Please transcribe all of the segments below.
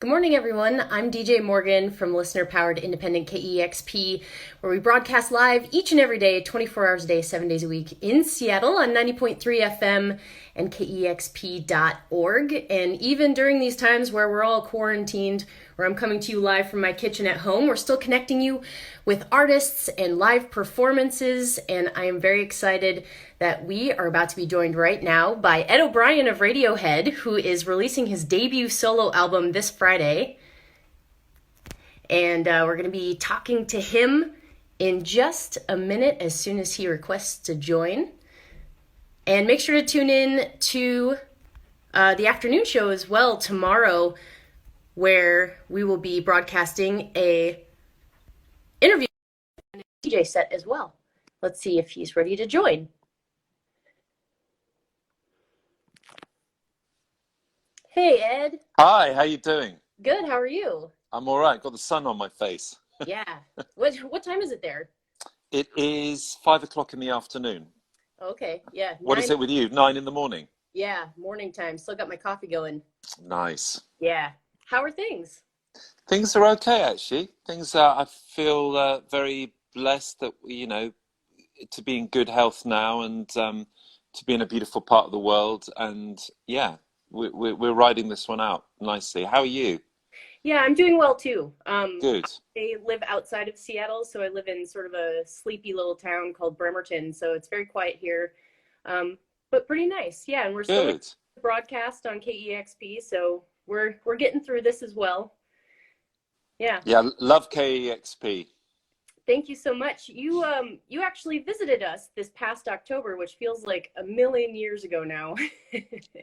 Good morning, everyone. I'm DJ Morgan from listener powered independent KEXP, where we broadcast live each and every day, 24 hours a day, 7 days a week in Seattle on 90.3 FM and KEXP.org. And even during these times where we're all quarantined, where I'm coming to you live from my kitchen at home, we're still connecting you with artists and live performances. And I am very excited that we are about to be joined right now by Ed O'Brien of Radiohead, who is releasing his debut solo album this Friday. And we're going to be talking to him in just a minute as soon as he requests to join. And make sure to tune in to the afternoon show as well tomorrow, where we will be broadcasting a interview and a DJ set as well. Let's see if he's ready to join. Hey, Ed. Hi, how you doing? Good, how are you? I'm all right. Got the sun on my face. Yeah. What time is it there? It is 5 o'clock in the afternoon. Okay, yeah. What is it with you? 9 in the morning? Yeah, morning time. Still got my coffee going. Nice. Yeah. How are things? Things are okay, actually. I feel very blessed that, to be in good health now and to be in a beautiful part of the world. And yeah, we're riding this one out nicely. How are you? Yeah, I'm doing well too. Good. I live outside of Seattle, so I live in sort of a sleepy little town called Bremerton, so it's very quiet here, but pretty nice. Yeah, and we're still Good. broadcast on KEXP, so we're getting through this as well. Yeah. Yeah, love KEXP. Thank you so much. You actually visited us this past October, which feels like a million years ago now.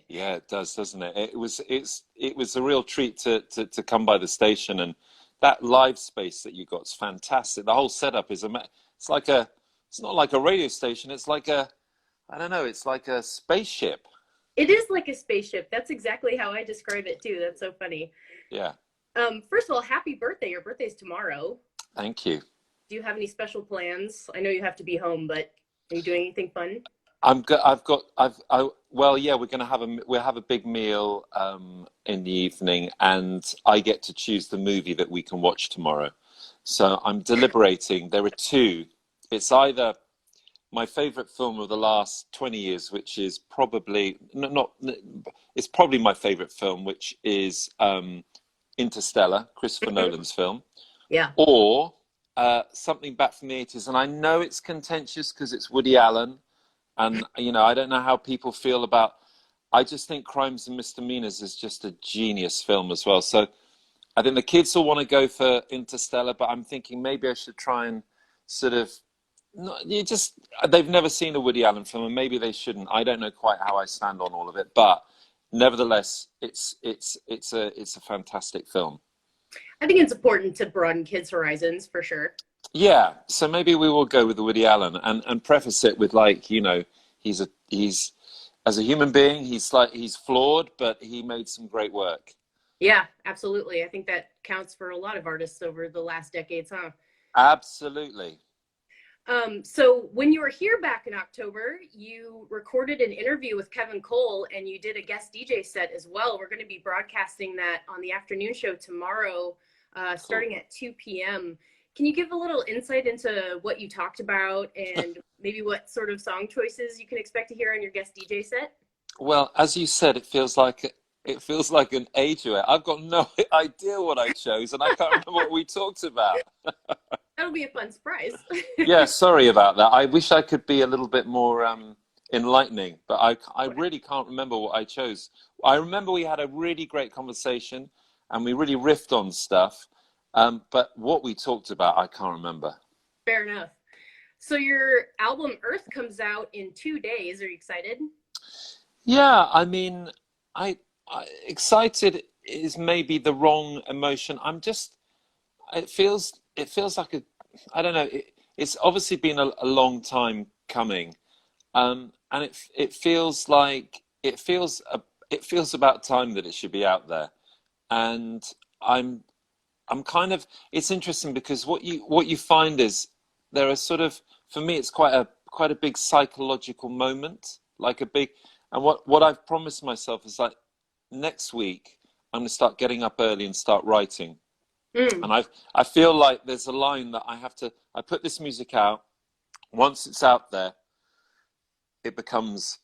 Yeah, it does, doesn't it? It was a real treat to come by the station, and that live space that you got is fantastic. The whole setup is it's not like a radio station. It's like I don't know, it's like a spaceship. It is like a spaceship. That's exactly how I describe it too. That's so funny. Yeah. First of all, happy birthday. Your birthday's tomorrow. Thank you. Do you have any special plans? I know you have to be home, but are you doing anything fun? Well, yeah, we'll have a big meal in the evening, and I get to choose the movie that we can watch tomorrow. So I'm deliberating. There are two. It's either my favorite film of the last 20 years, which is probably it's probably my favorite film, which is Interstellar, Christopher Nolan's film. Yeah. Or something back from the 80s. And I know it's contentious because it's Woody Allen. And, I don't know how people feel about, I just think Crimes and Misdemeanors is just a genius film as well. So I think the kids will want to go for Interstellar, but I'm thinking maybe I should try and sort of, they've never seen a Woody Allen film, and maybe they shouldn't. I don't know quite how I stand on all of it, but nevertheless, it's a fantastic film. I think it's important to broaden kids' horizons for sure. Yeah, so maybe we will go with the Woody Allen and preface it with he's as a human being, he's flawed, but he made some great work. Yeah, absolutely. I think that counts for a lot of artists over the last decades, huh? Absolutely. So when you were here back in October, you recorded an interview with Kevin Cole and you did a guest DJ set as well. We're going to be broadcasting that on the afternoon show tomorrow, starting at 2 p.m. Can you give a little insight into what you talked about and maybe what sort of song choices you can expect to hear on your guest DJ set? Well, as you said, it feels like an age away. I've got no idea what I chose, and I can't remember what we talked about. That'll be a fun surprise. Yeah, sorry about that. I wish I could be a little bit more enlightening, but I really can't remember what I chose. I remember we had a really great conversation, and we really riffed on stuff. But what we talked about, I can't remember. Fair enough. So your album Earth comes out in 2 days. Are you excited? Yeah, I mean, I excited is maybe the wrong emotion. It feels like I don't know. It's obviously been a long time coming, and it feels about time that it should be out there, and I'm kind of, it's interesting because what you find is there are sort of, for me, it's quite a big psychological moment, and what I've promised myself is like next week I'm going to start getting up early and start writing. Mm. And I feel like there's a line that I put this music out. Once it's out there, it becomes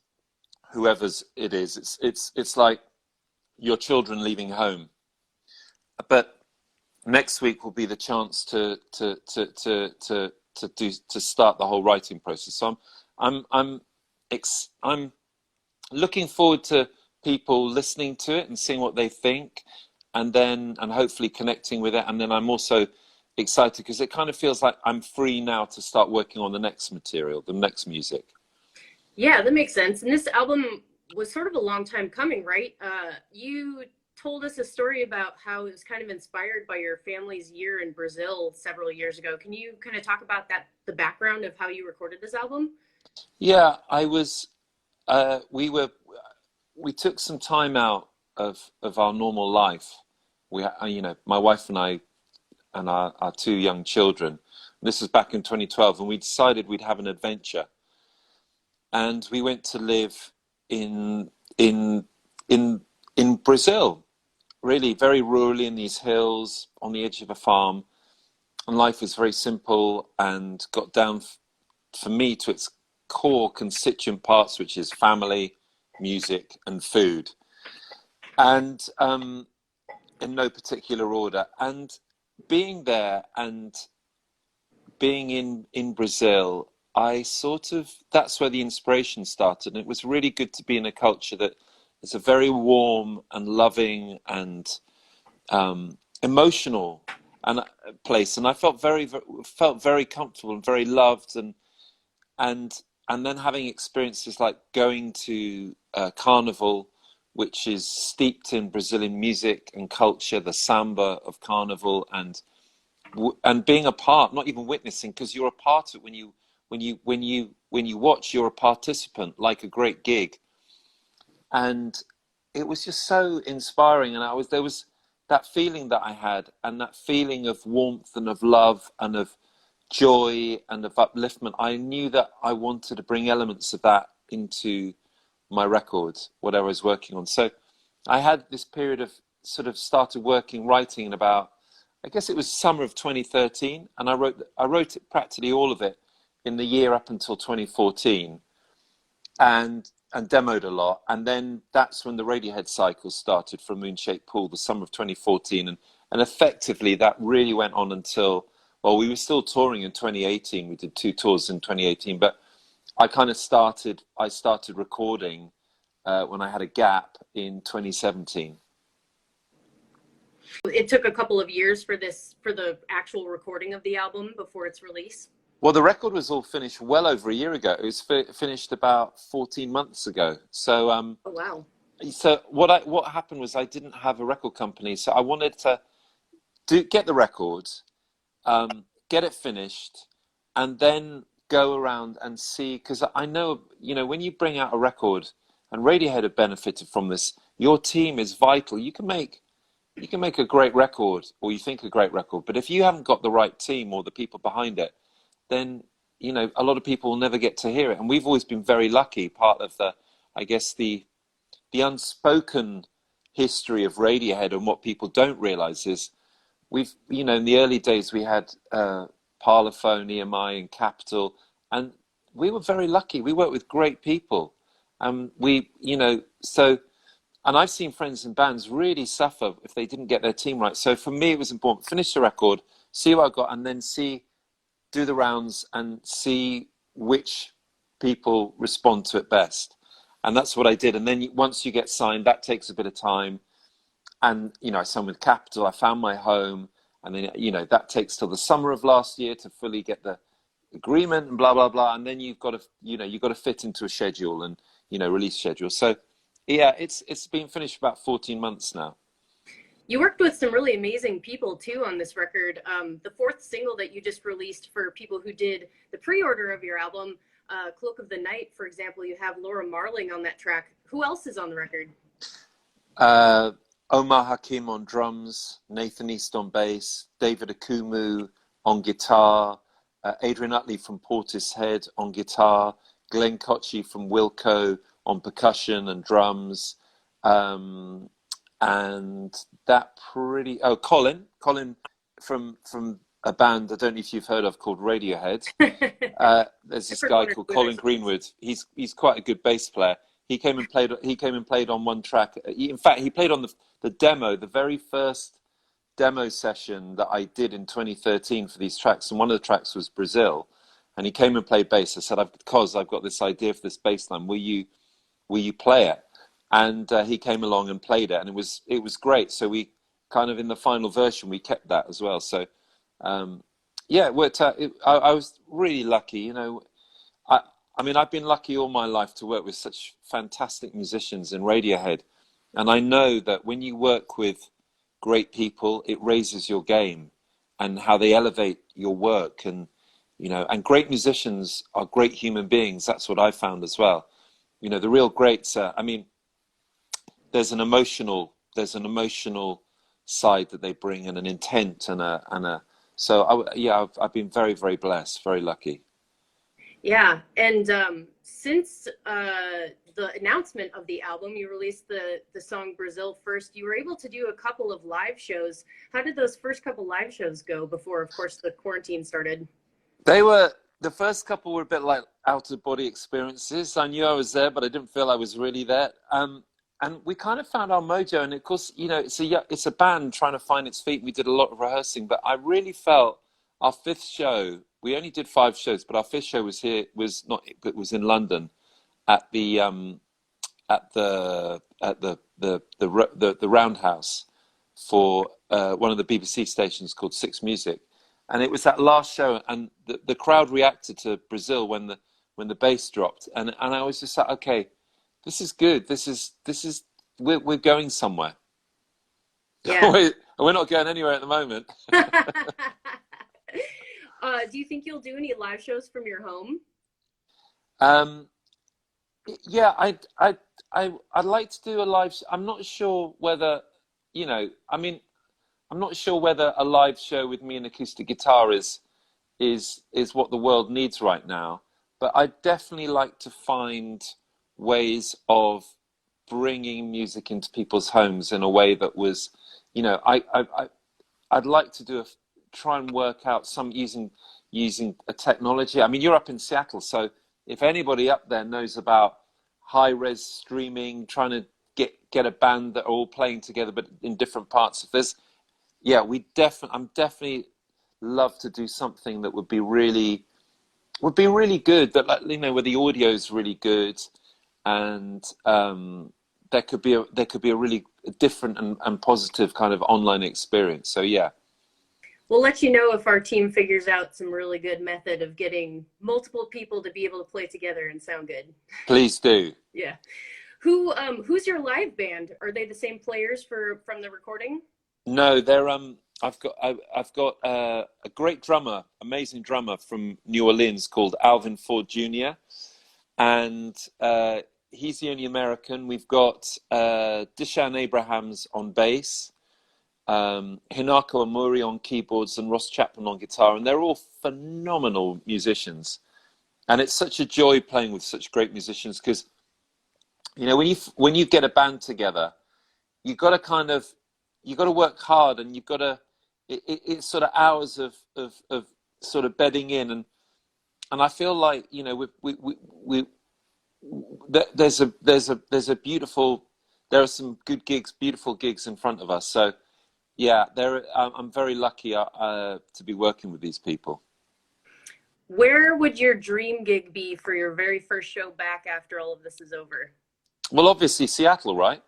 whoever's it is. It's like your children leaving home. But next week will be the chance to start the whole writing process. So I'm looking forward to people listening to it and seeing what they think, and hopefully connecting with it. And then I'm also excited because it kind of feels like I'm free now to start working on the next material, the next music. Yeah, that makes sense. And this album was sort of a long time coming, right? You told us a story about how it was kind of inspired by your family's year in Brazil several years ago. Can you kind of talk about that, the background of how you recorded this album? Yeah, I was. We took some time out of our normal life. My wife and I and our two young children. This was back in 2012, and we decided we'd have an adventure. And we went to live in in in in Brazil, really very rurally in these hills on the edge of a farm. And life was very simple and got down for me to its core constituent parts, which is family, music, and food, and in no particular order. And being there and being in Brazil, that's where the inspiration started. And it was really good to be in a culture that is a very warm and loving and emotional place. And I felt very comfortable and very loved, and then having experiences like going to Carnival, which is steeped in Brazilian music and culture, the samba of Carnival, and being a part, not even witnessing, because you're a part of it when you watch, you're a participant, like a great gig. And it was just so inspiring. And there was that feeling that I had, and that feeling of warmth and of love and of joy and of upliftment. I knew that I wanted to bring elements of that into my record, whatever I was working on. So I had this period of sort of started writing in about, I guess it was summer of 2013, and I wrote it, practically all of it, in the year up until 2014, and demoed a lot. And then that's when the Radiohead cycle started for Moonshaped Pool, the summer of 2014, and effectively that really went on until, well, we were still touring in 2018. We did 2 tours in 2018, but I started recording when I had a gap in 2017. It took a couple of years for the actual recording of the album before its release. Well, the record was all finished well over a year ago. It was finished about 14 months ago. So, oh wow. So what happened was I didn't have a record company, so I wanted to get the record, get it finished, and then go around and see, because I know, when you bring out a record, and Radiohead have benefited from this, your team is vital. You can make a great record, or you think a great record, but if you haven't got the right team or the people behind it, then a lot of people will never get to hear it. And we've always been very lucky. Part of the unspoken history of Radiohead, and what people don't realize is we've, in the early days we had Parlophone, EMI, and Capitol, and we were very lucky. We worked with great people, and and I've seen friends and bands really suffer if they didn't get their team right. So for me, it was important: finish the record, see what I got, and then do the rounds and see which people respond to it best. And that's what I did. And then once you get signed, that takes a bit of time. And, I signed with Capitol, I found my home. And then, that takes till the summer of last year to fully get the agreement and blah, blah, blah. And then you've got to fit into a schedule and, release schedule. So yeah, it's been finished for about 14 months now. You worked with some really amazing people too on this record. The 4th single that you just released, for people who did the pre-order of your album, Cloak of the Night, for example, you have Laura Marling on that track. Who else is on the record? Omar Hakim on drums, Nathan East on bass, David Akumu on guitar, Adrian Utley from Portishead on guitar, Glenn Kochi from Wilco on percussion and drums, and that pretty Colin from a band I don't know if you've heard of called Radiohead. There's I've this heard guy one or called two of their Colin songs. Greenwood. He's quite a good bass player. He came and played. He came and played on one track. In fact, he played on the demo, the very first demo session that I did in 2013 for these tracks, and one of the tracks was Brazil. And he came and played bass. I said, "Because I've got this idea for this bass line. Will you play it?" And he came along and played it, and it was great. So we kind of in the final version we kept that as well. So yeah, it worked out. I was really lucky, I, I mean, I've been lucky all my life to work with such fantastic musicians in Radiohead. And I know that when you work with great people, it raises your game and how they elevate your work. And great musicians are great human beings. That's what I found as well. The real greats, I mean, there's an emotional side that they bring and an intent so yeah, I've been very, very blessed, very lucky. Yeah, and since the announcement of the album, you released the song Brazil first. You were able to do a couple of live shows. How did those first couple live shows go before, of course, the quarantine started? The first couple were a bit like out of body experiences. I knew I was there, but I didn't feel I was really there. And we kind of found our mojo. And of course, it's a band trying to find its feet. We did a lot of rehearsing, but I really felt our fifth show. We only did 5 shows, but our fifth show was in London at the Roundhouse for one of the BBC stations called Six Music, and it was that last show, and the crowd reacted to Brazil when the bass dropped, and I was just like, okay, this is good. We're going somewhere. Yeah. We're not going anywhere at the moment. Do you think you'll do any live shows from your home? Um, yeah, I'd like to do a live. I'm not sure whether, I mean, I'm not sure whether a live show with me and acoustic guitar is what the world needs right now. But I'd definitely like to find ways of bringing music into people's homes in a way that was, I'd like to try and work out some using a technology. I mean, you're up in Seattle, so if anybody up there knows about high res streaming, trying to get a band that are all playing together but in different parts, if there's, yeah, I'm definitely love to do something that would be really good, that, like, where the audio is really good, and there could be a really different and positive kind of online experience. So yeah. We'll let you know if our team figures out some really good method of getting multiple people to be able to play together and sound good. Please do. Yeah. Who's your live band? Are they the same players from the recording? No, they're I've got a great drummer, amazing drummer from New Orleans called Alvin Ford Jr. and he's the only American. We've got Dishan Abrahams on bass, Hinako Amuri on keyboards, and Ross Chapman on guitar, and they're all phenomenal musicians. And it's such a joy playing with such great musicians, because when you get a band together, you got to work hard, and it's sort of hours of sort of bedding in, and I feel like there are some good gigs, beautiful gigs in front of us. So yeah, I'm very lucky to be working with these people. Where would your dream gig be for your very first show back after all of this is over? Well, obviously Seattle, right?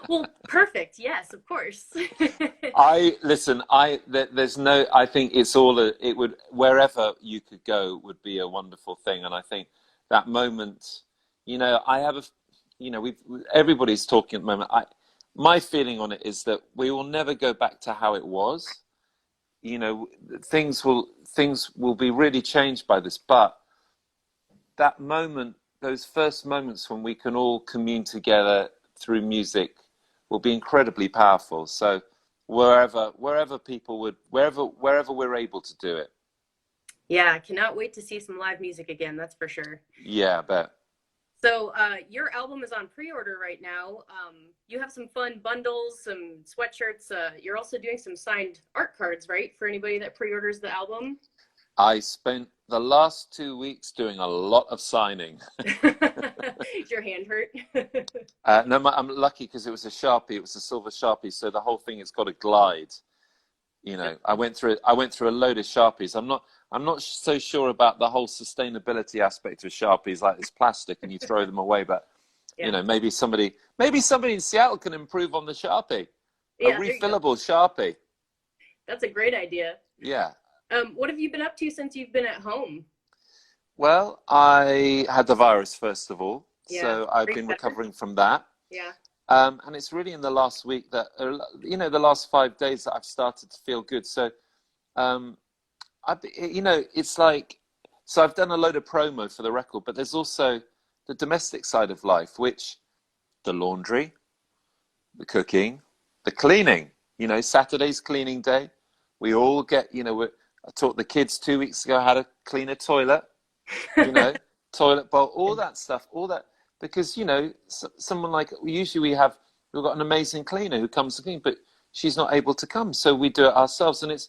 Well, perfect. Yes, of course. There's no, I think it would, wherever you could go would be a wonderful thing. And I think that moment, I have everybody's talking at the moment. My feeling on it is that we will never go back to how it was. Things will be really changed by this, but that moment, those first moments when we can all commune together through music, will be incredibly powerful. So wherever we're able to do it. Yeah, I cannot wait to see some live music again, that's for sure. Yeah, I bet. So your album is on pre-order right now. You have some fun bundles, some sweatshirts. You're also doing some signed art cards, right? For anybody that pre-orders the album. I spent the last 2 weeks doing a lot of signing. Is your hand hurt? No, I'm lucky because it was a Sharpie. It was a silver Sharpie, so the whole thing has got a glide. You know, I went through a load of Sharpies. I'm not so sure about the whole sustainability aspect of Sharpies, like it's plastic and you throw them away. But you Yeah. know, maybe somebody in Seattle can improve on the Sharpie, a Yeah, there you go. refillable Sharpie. That's a great idea. Yeah. What have you been up to since you've been at home? Well, I had the virus first of all, Yeah. so I've Are you been better? recovering from that. Yeah. And it's really in the last week that, the last 5 days that I've started to feel good. So, um, it's like, so I've done a load of promo for the record, but there's also the domestic side of life, which the laundry, the cooking, the cleaning. Saturday's cleaning day. We all get, I taught the kids 2 weeks ago how to clean a toilet, you know, toilet bowl, all that stuff, all that, because, someone like, usually we've got an amazing cleaner who comes to clean, but she's not able to come. So we do it ourselves. And it's,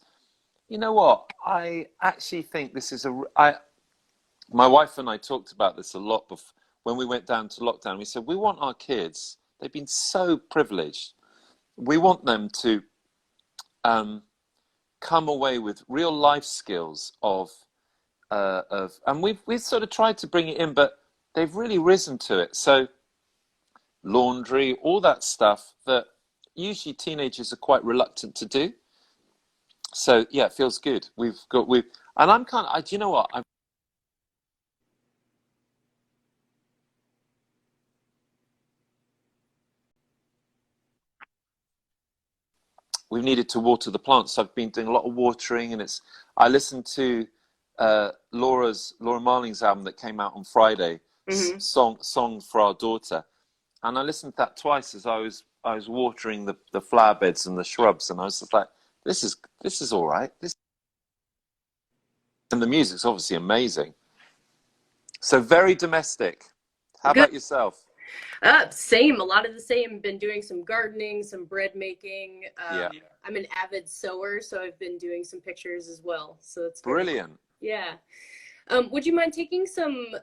you know what? I actually think this is my wife and I talked about this a lot before, when we went down to lockdown. We said, we want our kids, they've been so privileged. We want them to um, come away with real life skills and we've sort of tried to bring it in, but they've really risen to it. So laundry, all that stuff that usually teenagers are quite reluctant to do. So yeah, it feels good. And I'm kind of, do you know what? We've needed to water the plants. So I've been doing a lot of watering, and I listened to Laura Marling's album that came out on Friday, Hmm. song for our daughter, and I listened to that twice as I was watering the flower beds and the shrubs, and I was just like, this is all right. And the music's obviously amazing. So very domestic. How Good. about yourself? Same. A lot of the same. Been doing some gardening, some bread making. Yeah, I'm an avid sewer, so I've been doing some pictures as well. So that's very cool. brilliant. Yeah. Would you mind taking some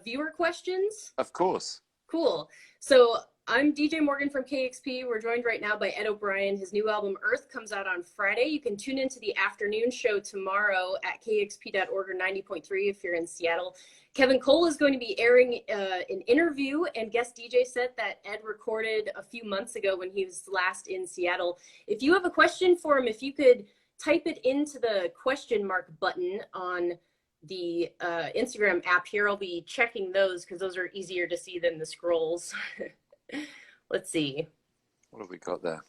viewer questions? Of course. Cool. So I'm DJ Morgan from KEXP. We're joined right now by Ed O'Brien. His new album Earth comes out on Friday. You can tune into the afternoon show tomorrow at kexp.org or 90.3 if you're in Seattle. Kevin Cole is going to be airing an interview and guest DJ set that Ed recorded a few months ago when he was last in Seattle. If you have a question for him, if you could type it into the question mark button on the Instagram app here. I'll be checking those because those are easier to see than the scrolls. Let's see. What have we got there?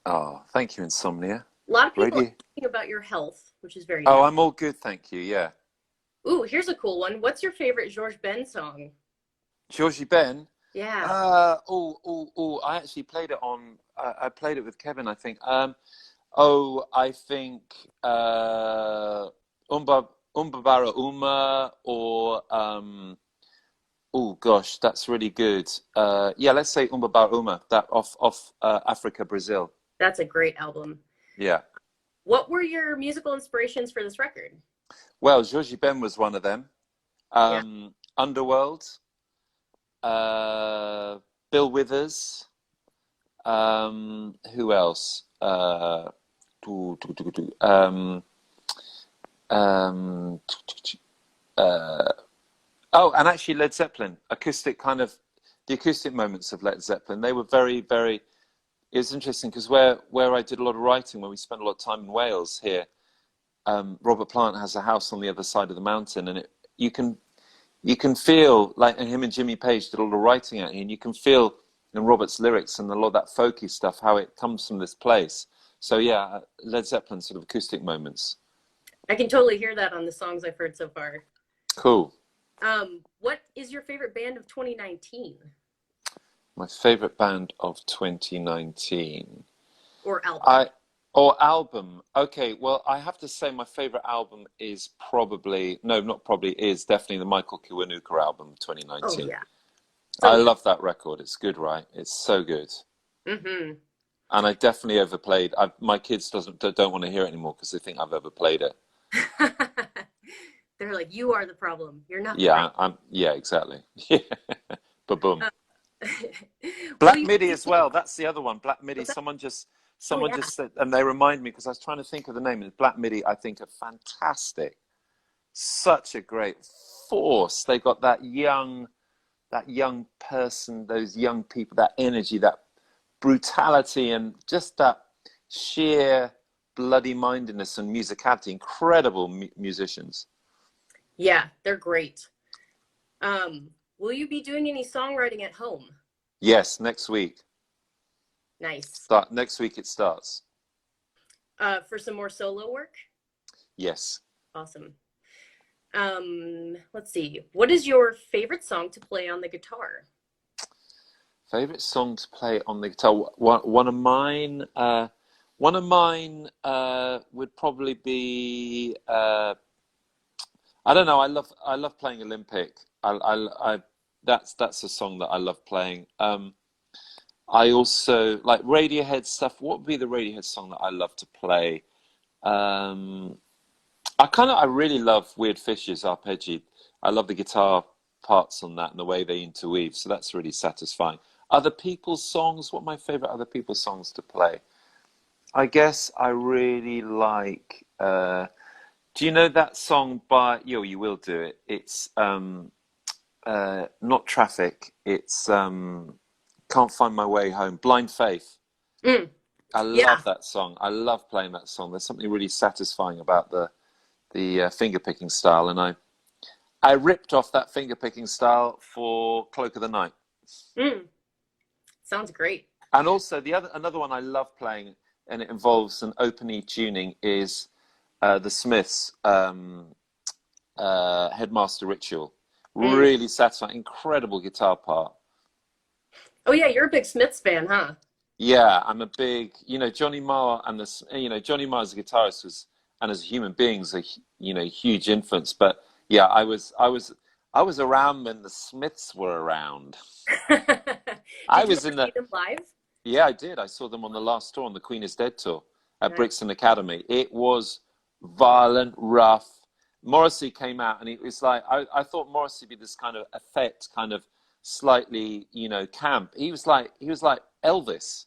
Oh, thank you, Insomnia. A lot of people are Radio. asking about your health, which is very Oh, nice. I'm all good, thank you. Yeah. Ooh, here's a cool one. What's your favorite George Ben song? Georgie Ben. Yeah. I actually played it on. I played it with Kevin, I think. I think Umbabara Uma or oh gosh, that's really good. Yeah, let's say Umbabara Uma, that off Africa, Brazil. That's a great album. Yeah. What were your musical inspirations for this record? Well, Georgie Ben was one of them. Yeah. Underworld, Bill Withers. Who else? Um, um, and actually Led Zeppelin, the acoustic moments of Led Zeppelin. They were very, very. It was interesting because where I did a lot of writing, when we spent a lot of time in Wales here, Robert Plant has a house on the other side of the mountain, and you can feel like, and him and Jimmy Page did a lot of writing out here, and you can feel in Robert's lyrics and a lot of that folky stuff how it comes from this place. So yeah, Led Zeppelin sort of acoustic moments. I can totally hear that on the songs I've heard so far. Cool. What is your favorite band of 2019? My favorite band of 2019. Or album? Or album. Okay, well, I have to say my favorite album is probably, no, not probably, is definitely the Michael Kiwanuka album, Oh 2019. yeah, I so good. love that record. It's good, right? It's so good. Hmm. And I definitely overplayed. My kids don't want to hear it anymore because they think I've overplayed it. They're like, you are the problem. You're not the Yeah, problem. yeah, exactly. Yeah. Ba-boom. Uh, will Black you MIDI be as well. That's the other one. Black MIDI. what's that? Oh Someone yeah. just said, and they remind me because I was trying to think of the name. And Black MIDI, I think, are fantastic. Such a great force. They got that young person, those young people, that energy, that brutality, and just that sheer bloody mindedness and musicality. Incredible musicians. Yeah, they're great. Will you be doing any songwriting at home? Yes, next week. Nice. Next week it starts. For some more solo work? Yes. Awesome. Let's see. What is your favorite song to play on the guitar? Favorite song to play on the guitar. One of mine would probably be. I don't know. I love playing Olympic. That's a song that I love playing. I also like Radiohead stuff. What would be the Radiohead song that I love to play? Um, I really love Weird Fishes Arpeggi. I love the guitar parts on that and the way they interweave. So that's really satisfying. Other people's songs. What are my favorite other people's songs to play? I guess I really like. Do you know that song by? You will do it. It's not Traffic. It's Can't Find My Way Home. Blind Faith. Mm, I yeah. love that song. I love playing that song. There's something really satisfying about the finger picking style, and I ripped off that finger picking style for Cloak of the Night. Mm, sounds great. And also another one I love playing, and it involves an open E tuning, is the Smiths' Headmaster Ritual. Mm. Really satisfying, incredible guitar part. Oh yeah, you're a big Smiths fan, huh? Yeah, I'm a big, Johnny Marr and Johnny Marr as a guitarist and as a human being is huge influence. But yeah, I was around when the Smiths were around. I Did you was ever in the, see them live? yeah, I did. I saw them on the last tour, on the Queen is Dead tour at Nice. Brixton Academy. It was violent, rough. Morrissey came out, and it was like I thought Morrissey would be this kind of effect, kind of slightly, camp. He was like Elvis.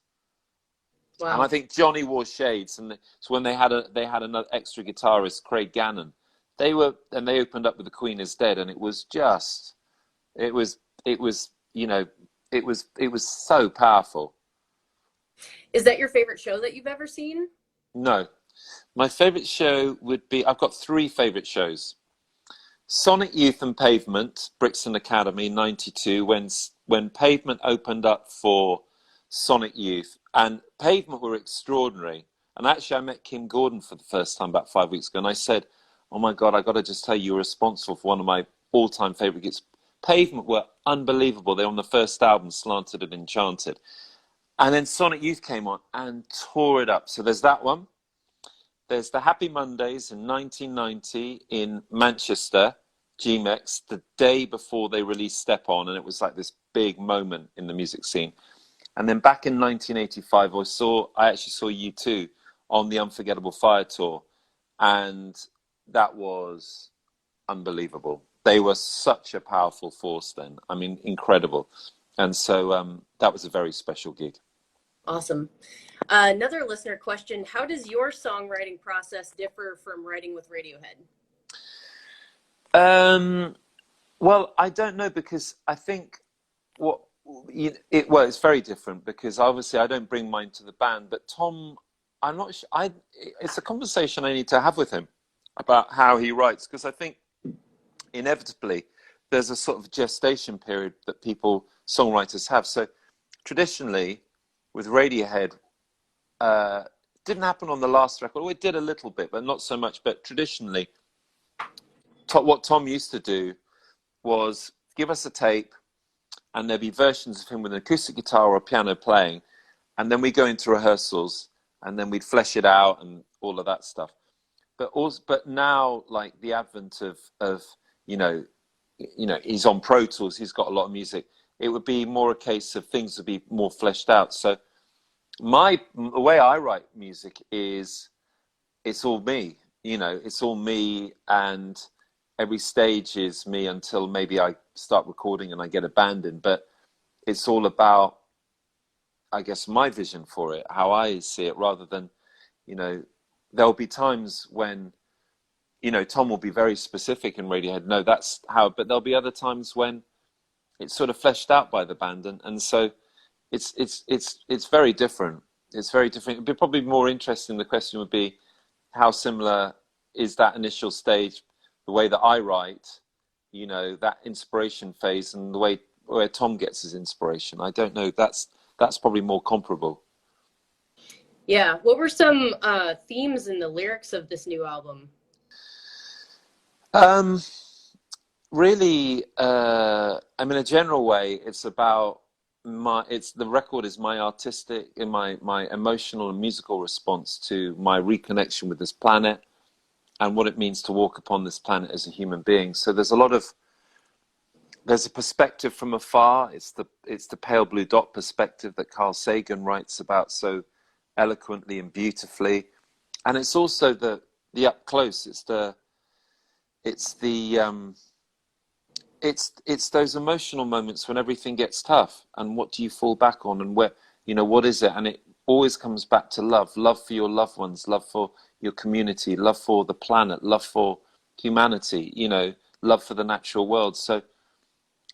And I Wow. think Johnny wore shades, and so when they had another extra guitarist, Craig Gannon, they opened up with the Queen is Dead, and it was just, it was it was it was so powerful. Is that your favorite show that you've ever seen? No, my favorite show would be, I've got three favorite shows: Sonic Youth and Pavement, Brixton Academy '92, when Pavement opened up for Sonic Youth, and Pavement were extraordinary. And actually, I met Kim Gordon for the first time about 5 weeks ago, and I said, "Oh my God, I got to just tell you, you're responsible for one of my all-time favorite gigs." Pavement were unbelievable. They were on the first album, Slanted and Enchanted, and then Sonic Youth came on and tore it up. So there's that one. There's the Happy Mondays in 1990 in Manchester, GMEX, the day before they released Step On, and it was like this big moment in the music scene. And then back in 1985, I actually saw U2 on the Unforgettable Fire tour, and that was unbelievable. They were such a powerful force then. I mean, incredible. And so that was a very special gig. Awesome. Another listener question: how does your songwriting process differ from writing with Radiohead? Um, well, I don't know, because I think what it's very different, because obviously I don't bring mine to the band, but Tom, I'm not sure. It's a conversation I need to have with him about how he writes, because I think inevitably there's a sort of gestation period that songwriters have. So traditionally, with Radiohead, uh, didn't happen on the last record. Well, it did a little bit, but not so much. But traditionally, what Tom used to do was give us a tape, and there'd be versions of him with an acoustic guitar or a piano playing, and then we go into rehearsals, and then we'd flesh it out and all of that stuff. But now, like the advent of you know, he's on Pro Tools, he's got a lot of music. It would be more a case of things would be more fleshed out. So the way I write music is it's all me, it's all me, and every stage is me until maybe I start recording and I get abandoned. But it's all about, I guess, my vision for it, how I see it, rather than, there'll be times when, Tom will be very specific in Radiohead. No, that's how, but there'll be other times when it's sort of fleshed out by the band. And so it's very different. It's very different. It'd be probably more interesting. The question would be, how similar is that initial stage, the way that I write, that inspiration phase, and the way where Tom gets his inspiration? I don't know. That's probably more comparable. Yeah. What were some themes in the lyrics of this new album? Really, in a general way, it's about the record is my artistic and my emotional and musical response to my reconnection with this planet and what it means to walk upon this planet as a human being. So there's a perspective from afar. It's the pale blue dot perspective that Carl Sagan writes about so eloquently and beautifully. And it's also the up close. It's those emotional moments when everything gets tough, and what do you fall back on, and where, what is it? And it always comes back to love for your loved ones, love for your community, love for the planet, love for humanity, love for the natural world. So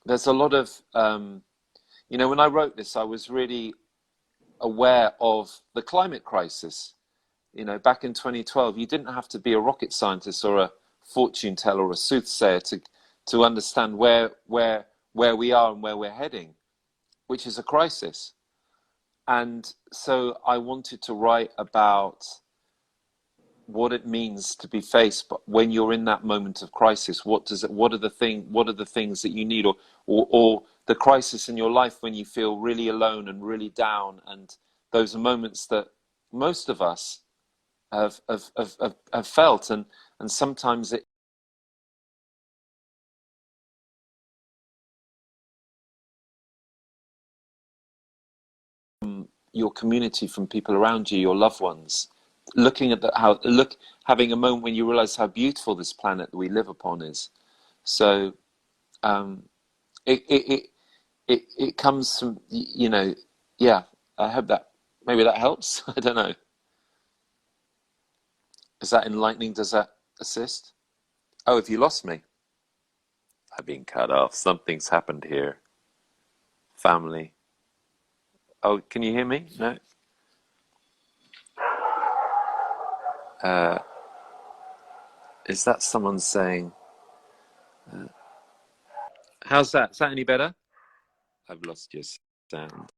there's a lot of, when I wrote this, I was really aware of the climate crisis. Back in 2012, you didn't have to be a rocket scientist or a fortune teller or a soothsayer to understand where we are and where we're heading, which is a crisis. And so I wanted to write about what it means to be faced, but when you're in that moment of crisis, what are the things that you need, or the crisis in your life when you feel really alone and really down, and those are moments that most of us have felt, and sometimes your community, from people around you, your loved ones, looking at having a moment when you realize how beautiful this planet that we live upon is. So it comes from, yeah, I hope that maybe that helps. I don't know. Is that enlightening? Does that assist? Oh, have you lost me? I've been cut off. Something's happened here. Family. Oh, can you hear me? No? Is that someone saying... how's that? Is that any better? I've lost your sound.